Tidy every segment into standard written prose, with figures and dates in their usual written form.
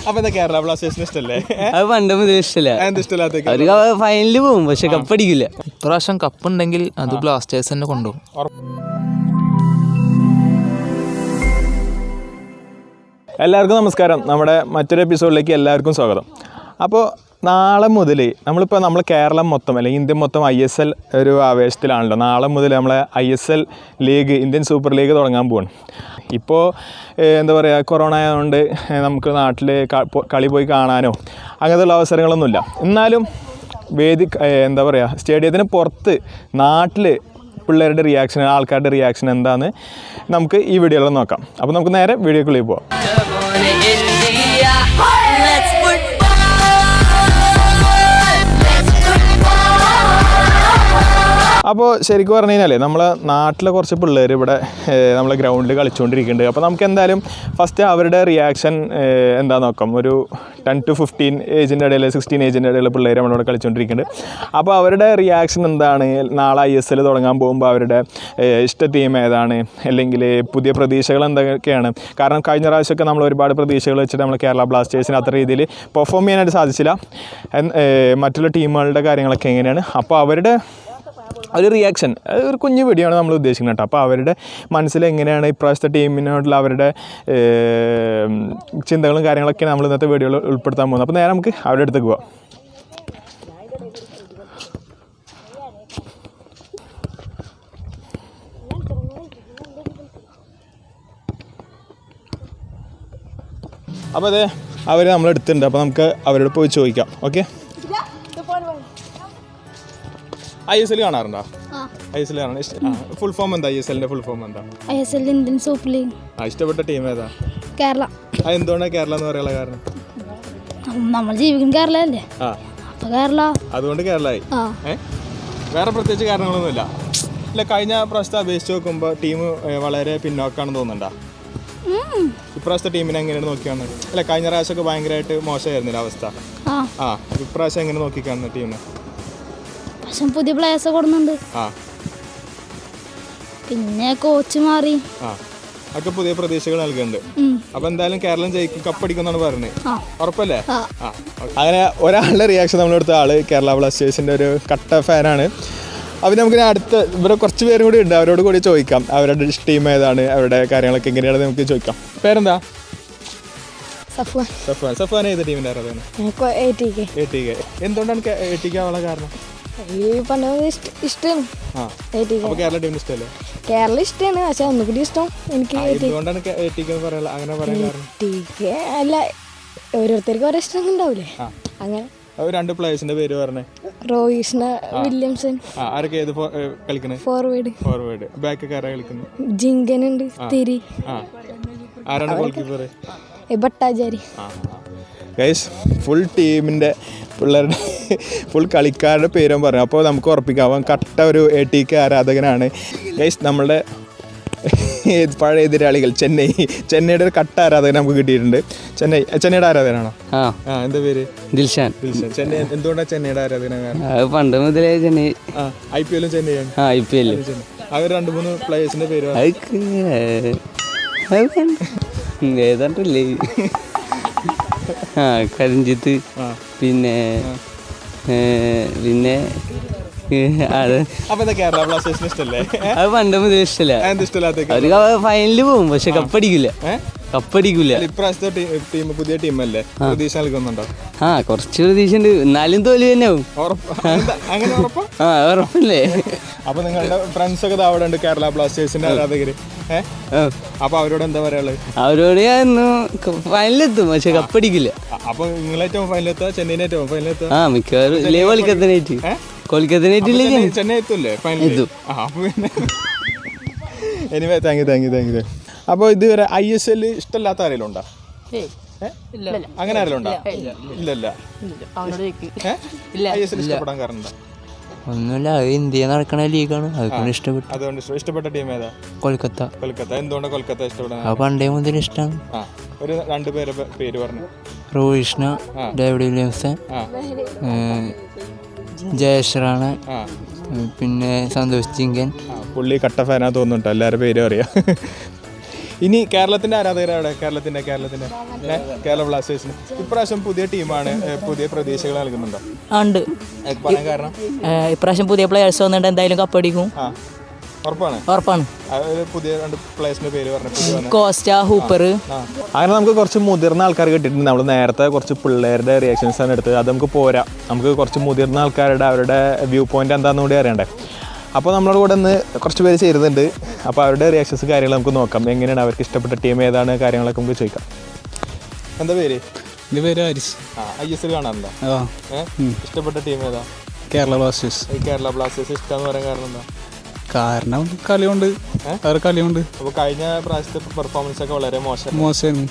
അപ്പൊ എന്താ കേരള ബ്ലാസ്റ്റേഴ്സിന് ഇഷ്ടല്ലേ? അത് പണ്ട് മുതൽ ഇഷ്ടമല്ല. അവർക്ക് ഫൈനലിൽ പോകും പക്ഷെ കപ്പടിക്കില്ല. ഇപ്രാവശ്യം കപ്പുണ്ടെങ്കിൽ അത് ബ്ലാസ്റ്റേഴ്സ് തന്നെ കൊണ്ടുപോകും. എല്ലാവർക്കും നമസ്കാരം. നമ്മുടെ മറ്റൊരു എപ്പിസോഡിലേക്ക് എല്ലാവർക്കും സ്വാഗതം. അപ്പോൾ നാളെ മുതൽ നമ്മൾ കേരളം മൊത്തം അല്ലെങ്കിൽ ഇന്ത്യ മൊത്തം ISL ഒരു ആവേശത്തിലാണല്ലോ. നാളെ മുതൽ നമ്മളെ ISL league, Indian super league തുടങ്ങാൻ പോവാണ്. ഇപ്പോൾ എന്താ പറയുക, കൊറോണ ആയതുകൊണ്ട് നമുക്ക് നാട്ടിൽ കളി പോയി കാണാനോ അങ്ങനത്തെയുള്ള അവസരങ്ങളൊന്നുമില്ല. എന്നാലും എന്താ പറയുക, സ്റ്റേഡിയത്തിന് പുറത്ത് നാട്ടിൽ പിള്ളേരുടെ റിയാക്ഷൻ, ആൾക്കാരുടെ റിയാക്ഷൻ എന്താണെന്ന് നമുക്ക് ഈ വീഡിയോയിൽ നോക്കാം. അപ്പോൾ നമുക്ക് നേരെ വീഡിയോക്കുള്ളിൽ പോവാം. അപ്പോൾ ശരിക്കും പറഞ്ഞു കഴിഞ്ഞാൽ നമ്മളെ നാട്ടിലെ കുറച്ച് പിള്ളേർ ഇവിടെ നമ്മളെ ഗ്രൗണ്ടിൽ കളിച്ചുകൊണ്ടിരിക്കുന്നുണ്ട്. അപ്പോൾ നമുക്ക് എന്തായാലും ഫസ്റ്റ് അവരുടെ റിയാക്ഷൻ എന്താ നോക്കാം. ഒരു 10 to 15 ഏജിൻ്റെ ഇടയിൽ, 16 ഏജിൻ്റെ ഇടയിലുള്ള പിള്ളേർ നമ്മളിവിടെ കളിച്ചുകൊണ്ടിരിക്കുന്നുണ്ട്. അപ്പോൾ അവരുടെ റിയാക്ഷൻ എന്താണ്, നാളെ ISL തുടങ്ങാൻ പോകുമ്പോൾ അവരുടെ ഇഷ്ട ടീം ഏതാണ്, അല്ലെങ്കിൽ പുതിയ പ്രതീക്ഷകൾ എന്തൊക്കെയാണ്. കാരണം കഴിഞ്ഞ പ്രാവശ്യമൊക്കെ നമ്മൾ ഒരുപാട് പ്രതീക്ഷകൾ വെച്ചിട്ട് നമ്മൾ കേരള ബ്ലാസ്റ്റേഴ്സിന് അത്ര രീതിയിൽ പെർഫോം ചെയ്യാനായിട്ട് സാധിച്ചില്ല. മറ്റുള്ള ടീമുകളുടെ കാര്യങ്ങളൊക്കെ എങ്ങനെയാണ്, അപ്പോൾ അവരുടെ ഒരു റിയാക്ഷൻ, ഒരു കുഞ്ഞു വീഡിയോ ആണ് നമ്മൾ ഉദ്ദേശിക്കുന്നത് കേട്ടോ. അപ്പോൾ അവരുടെ മനസ്സിൽ എങ്ങനെയാണ് ഇപ്രാവശ്യത്തെ ടീമിനോടുള്ള അവരുടെ ചിന്തകളും കാര്യങ്ങളൊക്കെ നമ്മൾ ഇന്നത്തെ വീഡിയോയിൽ ഉൾപ്പെടുത്താൻ പോകുന്നത്. അപ്പോൾ നേരെ നമുക്ക് അവരുടെ അടുത്തേക്ക് പോവാം. അപ്പോൾ അതെ, അവർ നമ്മളെടുത്തിട്ടുണ്ട്. അപ്പോൾ നമുക്ക് അവരോട് പോയി ചോദിക്കാം. ഓക്കെ, ISL കാണാറുണ്ടോ? ISL കാണാൻ ഫുൾ ഫോം എന്താ? ISLന്റെ ഫുൾ ഫോം എന്താ? ISL Indian super league. ഇഷ്ടപ്പെട്ട ടീം ഏതാ? കേരള. എന്തുകൊണ്ടാണ് കേരള എന്ന് പറയാനുള്ള കാരണം? നമ്മൾ ജീവിക്കുന്ന കേരളല്ലേ, അപ്പൊ കേരള, അതുകൊണ്ട് കേരളമായി. വേറെ പ്രത്യേകിച്ച് കാരണങ്ങളൊന്നുമില്ല. ഇല്ല, കഴിഞ്ഞ പ്രാവശ്യത്തെ അപേക്ഷിച്ച് നോക്കുമ്പോൾ ടീം വളരെ പിന്നോക്കാണെന്ന് തോന്നുന്നുണ്ടോ? ഇപ്രാവശ്യത്തെ ടീമിനെ എങ്ങനെയാണ് നോക്കിയാണ്? അല്ല, കഴിഞ്ഞ പ്രാവശ്യമൊക്കെ ഭയങ്കരമായിട്ട് മോശമായിരുന്നില്ല അവസ്ഥ. ഇപ്രാവശ്യം എങ്ങനെ നോക്കിക്കാണ് ടീമിനെ? പുതിയ പ്ലേയേഴ്സ് കൊടുക്കുന്നുണ്ട്, പിന്നെ കോച്ച് മാറി, ഒക്കെ പുതിയ പ്രതീക്ഷകൾ നൽകുന്നുണ്ട്. അപ്പൊ എന്തായാലും കേരളം ജയിക്കും, കപ്പടിക്കുന്നാണ് പറഞ്ഞത്. ഉറപ്പല്ലേ? അങ്ങനെ ഒരാളുടെ റിയാക്ഷൻ നമ്മളെടുത്ത ആള് കേരള ബ്ലാസ്റ്റേഴ്സിന്റെ ഒരു കട്ട ഫാനാണ്. അപ്പം നമുക്ക് അടുത്ത ഇവിടെ കുറച്ച് പേരും കൂടി ഉണ്ട്, അവരോട് കൂടി ചോദിക്കാം അവരുടെ ടീം ഏതാണ്, അവരുടെ കാര്യങ്ങളൊക്കെ എങ്ങനെയാണെന്ന് നമുക്ക് ചോദിക്കാം. പേരെന്താ? സഫ്വാൻ ഏത് ടീമിന്റെ ആരാധന? എന്തുകൊണ്ടാണ് ATK ആവാനുള്ള കാരണം? ഇഷ്ടമാണ്. കേരള ടീമിന് ഇഷ്ടമല്ലേ? കേരള ഇഷ്ടമാണ്, പക്ഷെ ഒന്നുകൂടി ഇഷ്ടം എനിക്ക്. എന്തുകൊണ്ടാണ് ATK അങ്ങനെ പറയാൻ കാരണം? അല്ല, ഓരോരുത്തർക്കും ഓരോ ഇഷ്ടം ഉണ്ടാവില്ലേ, അങ്ങനെ. രണ്ട് പ്ലേയേഴ്സിന്റെ പേര് പറഞ്ഞേ. റോയിഷ്ണ വില്യംസൺ. ആരൊക്കെ ഏത് കളിക്കണേ? ഫോർവേഡ്. ബാക്ക് ആരാ കളിക്കുന്നത്? ജിങ്കൻ ഉണ്ട്, തിരി. ആരാണ് goal keeper? Bhattacharya. Guys, full ടീമിന്റെ പിള്ളേരുടെ ഫുൾ കളിക്കാരുടെ പേരും പറഞ്ഞു. അപ്പോൾ നമുക്ക് ഉറപ്പിക്കാം കട്ട ഒരു ATK ആരാധകനാണ്. ഗൈസ്, നമ്മളുടെ പഴയ എതിരാളികൾ ചെന്നൈയുടെ ഒരു കട്ട ആരാധകൻ നമുക്ക് കിട്ടിയിട്ടുണ്ട്. ചെന്നൈയുടെ ആരാധകനാണോ? എന്താ പേര്? ദിൽഷാൻ. ചെന്നൈ. എന്തുകൊണ്ടാണ് ചെന്നൈയുടെ ആരാധകനാണ്? പണ്ട് മുതലേ ചെന്നൈ. IPL ചെന്നൈയാണ്. അവർ 2-3 പ്ലേയേഴ്സിന്റെ പേര് ഏതാണ്ടല്ലേ? കരിഞ്ചിത്ത്, പിന്നെ കേരള ബ്ലാസ്റ്റേഴ്സിന് ഇഷ്ടല്ലേ? അത് പണ്ട് മുതൽ ഇഷ്ടമല്ല. അവർക്ക് ഫൈനലിൽ പോകും പക്ഷെ കപ്പടിക്കില്ല. ഇപ്രാവശ്യത്തെ ടീം പുതിയ ടീമല്ലേ, പ്രതീക്ഷ നൽകുന്നുണ്ടോ? കുറച്ച് പ്രതീക്ഷ ഉണ്ട്, എന്നാലും തോൽവി തന്നെ ആവും. ഉറപ്പല്ലേ? അപ്പൊ നിങ്ങളുടെ ഫ്രണ്ട്സ് ഒക്കെ അവിടെ ഉണ്ട്, കേരള ബ്ലാസ്റ്റേഴ്സിന്റെ ആരാധകര്. അപ്പൊ അവരോട് എന്താ പറയാനുള്ളത്? അവരോട് ഞാൻ ഫൈനലെത്തും പക്ഷെ കപ്പടിക്കില്ല. അപ്പൊ നിങ്ങളേറ്റവും ഫൈനലെത്താ? ചെന്നൈനേറ്റവും ഫൈനലെത്താ? മിക്കവാറും കൊൽക്കത്തനായിട്ടില്ലേ ചെന്നൈ എത്തൂല്ലേ ഫൈനൽ? Anyway, thank you. അപ്പോൾ ഇതുവരെ ISL ഇഷ്ടമില്ലാത്ത ആരെങ്കിലും ഉണ്ടോ? അങ്ങനെ ആരെങ്കിലും ഉണ്ടോ? ഇല്ലല്ല. ISL ഇഷ്ടപ്പെടാൻ കാരണം എന്താ? ഒന്നുമില്ല, ഇന്ത്യ നടക്കണ ലീഗാണ്, അതുകൊണ്ട് ഇഷ്ടപ്പെട്ടു. അതുകൊണ്ട് ഇഷ്ടപ്പെട്ട ടീം ഏതാ? കൊൽക്കത്ത. എന്തുകൊണ്ടാണ് കൊൽക്കത്ത ഇഷ്ടപ്പെടാൻ? പണ്ടേ മുതൽ ഇഷ്ടമാണ്. ഒരു 2 പേര് പറഞ്ഞു. റോയിഷ്ണ, ഡേവിഡ് വില്യംസൺ, ജയശ്രാണ്, പിന്നെ സന്തോഷ് ചിങ്കൻ. പുള്ളി കട്ട ഫാനാ തോന്നുന്നുണ്ടോ? എല്ലാവരുടെ പേരും അറിയാം. ഇനി കേരളത്തിൻ്റെ ആരാധകരാണ് കേരളത്തിൻ്റെ കേരള ബ്ലാസ്റ്റേഴ്സിന് ഇപ്രാവശ്യം പുതിയ ടീമാണ്, പുതിയ പ്രതീക്ഷകൾ നൽകുന്നുണ്ടോ? ഉണ്ട്. പറയാൻ കാരണം ഇപ്രാവശ്യം പുതിയ പ്ലേയേഴ്സ് വന്നിട്ട് എന്തായാലും കപ്പടിക്കും. ഉറപ്പാണ്. പുതിയ 2 പ്ലേയേഴ്സിന്റെ പേര് പറഞ്ഞു, കോസ്റ്റ, ഹൂപ്പർ. അങ്ങനെ നമുക്ക് കുറച്ച് മുതിർന്ന ആൾക്കാർ കിട്ടിയിട്ടുണ്ട്. നമ്മൾ നേരത്തെ കുറച്ച് പിള്ളേരുടെ റിയാക്ഷൻസ് ആണ് എടുത്തത്, അത് നമുക്ക് പോരാ. നമുക്ക് കുറച്ച് മുതിർന്ന ആൾക്കാരുടെ അവരുടെ വ്യൂ പോയിന്റ് എന്താണെന്ന് കൂടി അറിയണ്ടേ. അപ്പോൾ നമ്മളോട് കൂടെ ഒന്ന് കുറച്ച് പേര് ചേരുന്നുണ്ട്. അപ്പോൾ അവരുടെ റിയാക്ഷൻസ് കാര്യങ്ങൾ നമുക്ക് നോക്കാം. എങ്ങനെയാണ് അവർക്ക് ഇഷ്ടപ്പെട്ട ടീം ഏതാണ് കാര്യങ്ങളൊക്കെ നമുക്ക് ചോദിക്കാം. എന്താ പേര്? എൻ്റെ പേര് ഹാരിസ്. ISL കാണാറുണ്ടോ? ഇഷ്ടപ്പെട്ട ടീം ഏതാ? കേരള ബ്ലാസ്റ്റേഴ്സ്. കേരള ബ്ലാസ്റ്റേഴ്സ് ഇഷ്ടം എന്ന് പറയാൻ കാരണം എന്താ? കാരണം കളിയുണ്ട്, വേറെ കളിയുണ്ട്. അപ്പോൾ കഴിഞ്ഞ പ്രാവശ്യത്തെ പെർഫോമൻസ് ഒക്കെ വളരെ മോശമായിരുന്നു.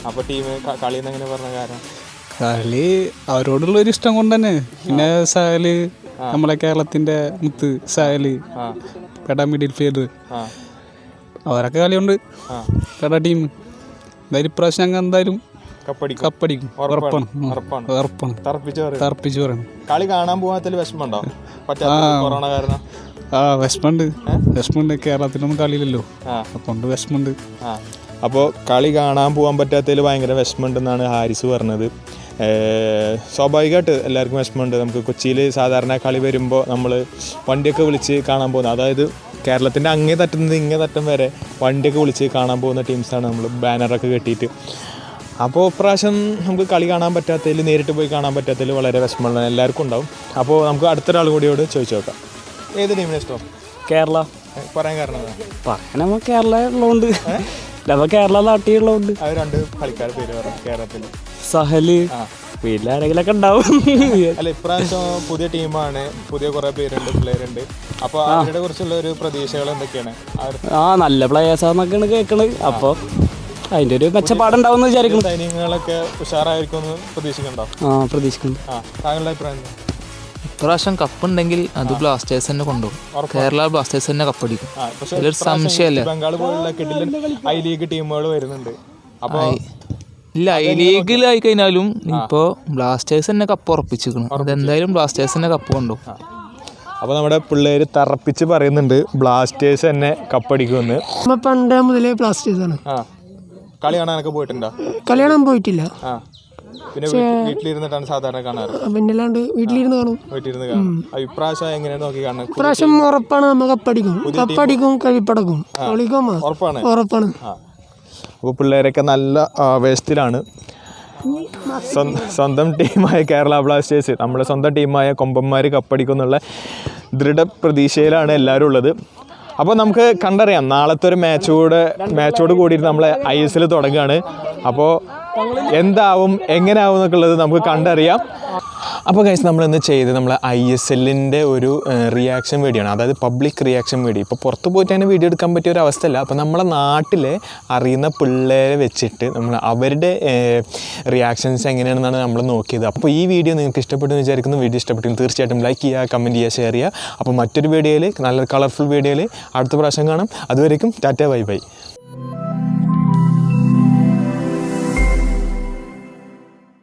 അപ്പോൾ ടീം കളി എങ്ങനെ പറഞ്ഞ കാരണം? കളി അവരോടുള്ളൊരു ഇഷ്ടം കൊണ്ട് തന്നെ. പിന്നെ സഹല്, നമ്മളെ കേരളത്തിന്റെ മുത്ത് സഹല്, കട മിഡിൽ ഫീൽഡ്, അവരൊക്കെ കളിയുണ്ട്. കട ടീം എന്തായാലും ഇപ്രാവശ്യം ഞങ്ങൾ എന്തായാലും കപ്പടിക്കും. ഉറപ്പാണ്. തറപ്പിച്ച് പറയണം. കളി കാണാൻ പോകാത്തതിൽ വിഷമമുണ്ടോ? കൊറോണ കാരണം വിഷമുണ്ട്. കേരളത്തിലൊന്നും കളിയില്ലല്ലോ, അതുകൊണ്ട് വിഷമുണ്ട്. അപ്പോൾ കളി കാണാൻ പോകാൻ പറ്റാത്തതിൽ ഭയങ്കര വിഷമമുണ്ടെന്നാണ് ഹാരിസ് പറഞ്ഞത്. സ്വാഭാവികമായിട്ട് എല്ലാവർക്കും വിഷമമുണ്ട്. നമുക്ക് കൊച്ചിയിൽ സാധാരണ കളി വരുമ്പോൾ നമ്മൾ വണ്ടിയൊക്കെ വിളിച്ച് കാണാൻ പോകുന്നത്, അതായത് കേരളത്തിൻ്റെ അങ്ങേ തട്ടുന്നത് ഇങ്ങേ തട്ടം വരെ വണ്ടിയൊക്കെ വിളിച്ച് കാണാൻ പോകുന്ന ടീംസാണ് നമ്മൾ, ബാനറൊക്കെ കെട്ടിയിട്ട്. അപ്പോൾ ഇപ്രാവശ്യം നമുക്ക് കളി കാണാൻ പറ്റാത്തതിൽ, നേരിട്ട് പോയി കാണാൻ പറ്റാത്തതിൽ വളരെ വിഷമമുള്ള എല്ലാവർക്കും ഉണ്ടാവും. അപ്പോൾ നമുക്ക് അടുത്തൊരാൾ കൂടിയോട് ചോദിച്ചു നോക്കാം. ഏത് ടീമിനെ ഇഷ്ടം? കേരള. പറയാൻ കാരണം നമ്മൾ കേരള ഉള്ളതുകൊണ്ട്, നമ്മൾ കേരള നാട്ടിലുള്ളതുകൊണ്ട്. അവർ 2 കളിക്കാർ പേര് പറയാം കേരളത്തിൽ. സഹല്, വീട്ടിലാരെങ്കിലൊക്കെ ഉണ്ടാവും. അല്ല, ഇപ്രാവശ്യം പുതിയ ടീമാണ്, പുതിയ കുറെ പേരുണ്ട്, പ്ലെയറുണ്ട്. അപ്പോൾ അവരുടെ കുറിച്ചുള്ള ഒരു പ്രതീക്ഷകൾ എന്തൊക്കെയാണ്? നല്ല പ്ലേയേഴ്സാന്നൊക്കെയാണ് കേൾക്കണത്. അപ്പോൾ അതിൻ്റെ ഒരു മെച്ചപ്പാടുണ്ടാവും വിചാരിക്കുന്നു. സൈനികങ്ങളൊക്കെ ഉഷാറായിരിക്കും പ്രതീക്ഷിക്കണ്ടോ? പ്രതീക്ഷിക്കുന്നു. താങ്കളുടെ അഭിപ്രായം? ഇപ്രാവശ്യം കപ്പുണ്ടെങ്കിൽ അത് ബ്ലാസ്റ്റേഴ്സ് തന്നെ കൊണ്ടുപോകും. കേരള ബ്ലാസ്റ്റേഴ്സ് തന്നെ കപ്പടിക്കും. അതിലൊരു സംശയമല്ലേ. ബംഗാൾ പോലുള്ള കിടിലൻ ഐ ലീഗ് ടീമുകൾ വരുന്നുണ്ട്. അപ്പോൾ ഇല്ല, ഐ ലീഗിലായി കഴിഞ്ഞാലും ഇപ്പോൾ ബ്ലാസ്റ്റേഴ്സ് തന്നെ കപ്പ് ഉറപ്പിച്ചിരിക്കണം. അതെന്തായാലും ബ്ലാസ്റ്റേഴ്സ് തന്നെ കപ്പ് കൊണ്ടുപോകും. അപ്പോൾ നമ്മുടെ പിള്ളേർ തറപ്പിച്ച് പറയുന്നുണ്ട് ബ്ലാസ്റ്റേഴ്സ് തന്നെ കപ്പടിക്കുമെന്ന്. പണ്ട് മുതലേ ബ്ലാസ്റ്റേഴ്സാണ്. കളി കാണാനൊക്കെ പോയിട്ടുണ്ടോ? കളി കാണാൻ പോയിട്ടില്ല. പിന്നെ വീട്ടിലിരുന്നിട്ടാണ് സാധാരണ കാണാറ്. പിന്നല്ലാണ്ട് വീട്ടിലിരുന്ന് കാണും. ഇപ്രാവശ്യം എങ്ങനെയാണ് നോക്കി കാണുന്നത്? ഇപ്രാവശ്യം ഉറപ്പാണ്, നമ്മൾ കപ്പടിക്കും കഴിപ്പടക്കും. ഉറപ്പാണ്. അപ്പോൾ പിള്ളേരൊക്കെ നല്ല ആവേശത്തിലാണ്. സ്വന്തം ടീമായ കേരള ബ്ലാസ്റ്റേഴ്സ്, നമ്മുടെ സ്വന്തം ടീമായ കൊമ്പന്മാർ കപ്പടിക്കുമെന്നുള്ള ദൃഢപ്രതീക്ഷയിലാണ് എല്ലാവരും ഉള്ളത്. അപ്പോൾ നമുക്ക് കണ്ടറിയാം, നാളത്തെ ഒരു മാച്ചോട് കൂടിയിട്ട് നമ്മൾ ISL തുടങ്ങുകയാണ്. അപ്പോൾ എന്താവും എങ്ങനെയാവും എന്നൊക്കെ ഉള്ളത് നമുക്ക് കണ്ടറിയാം. അപ്പോൾ ഗൈസ്, നമ്മളിന്ന് ചെയ്ത് നമ്മൾ ISLൻ്റെ ഒരു റിയാക്ഷൻ വീഡിയോ ആണ്, അതായത് പബ്ലിക് റിയാക്ഷൻ വീഡിയോ. ഇപ്പോൾ പുറത്ത് പോയിട്ട് അങ്ങനെ വീഡിയോ എടുക്കാൻ പറ്റിയ ഒരു അവസ്ഥയല്ല. അപ്പോൾ നമ്മളെ നാട്ടിലെ അറിയുന്ന പിള്ളേരെ വെച്ചിട്ട് നമ്മൾ അവരുടെ റിയാക്ഷൻസ് എങ്ങനെയാണെന്നാണ് നമ്മൾ നോക്കിയത്. അപ്പോൾ ഈ വീഡിയോ നിങ്ങൾക്ക് ഇഷ്ടപ്പെട്ടു എന്ന് വിചാരിക്കുന്നു. വീഡിയോ ഇഷ്ടപ്പെട്ടെങ്കിൽ തീർച്ചയായിട്ടും ലൈക്ക് ചെയ്യുക, കമൻറ്റ് ചെയ്യുക, ഷെയർ ചെയ്യുക. അപ്പോൾ മറ്റൊരു വീഡിയോയിൽ, നല്ല കളർഫുൾ വീഡിയോയിൽ അടുത്ത പ്രാവശ്യം കാണാം. അതുവരേക്കും ടാറ്റ, ബൈ ബൈ.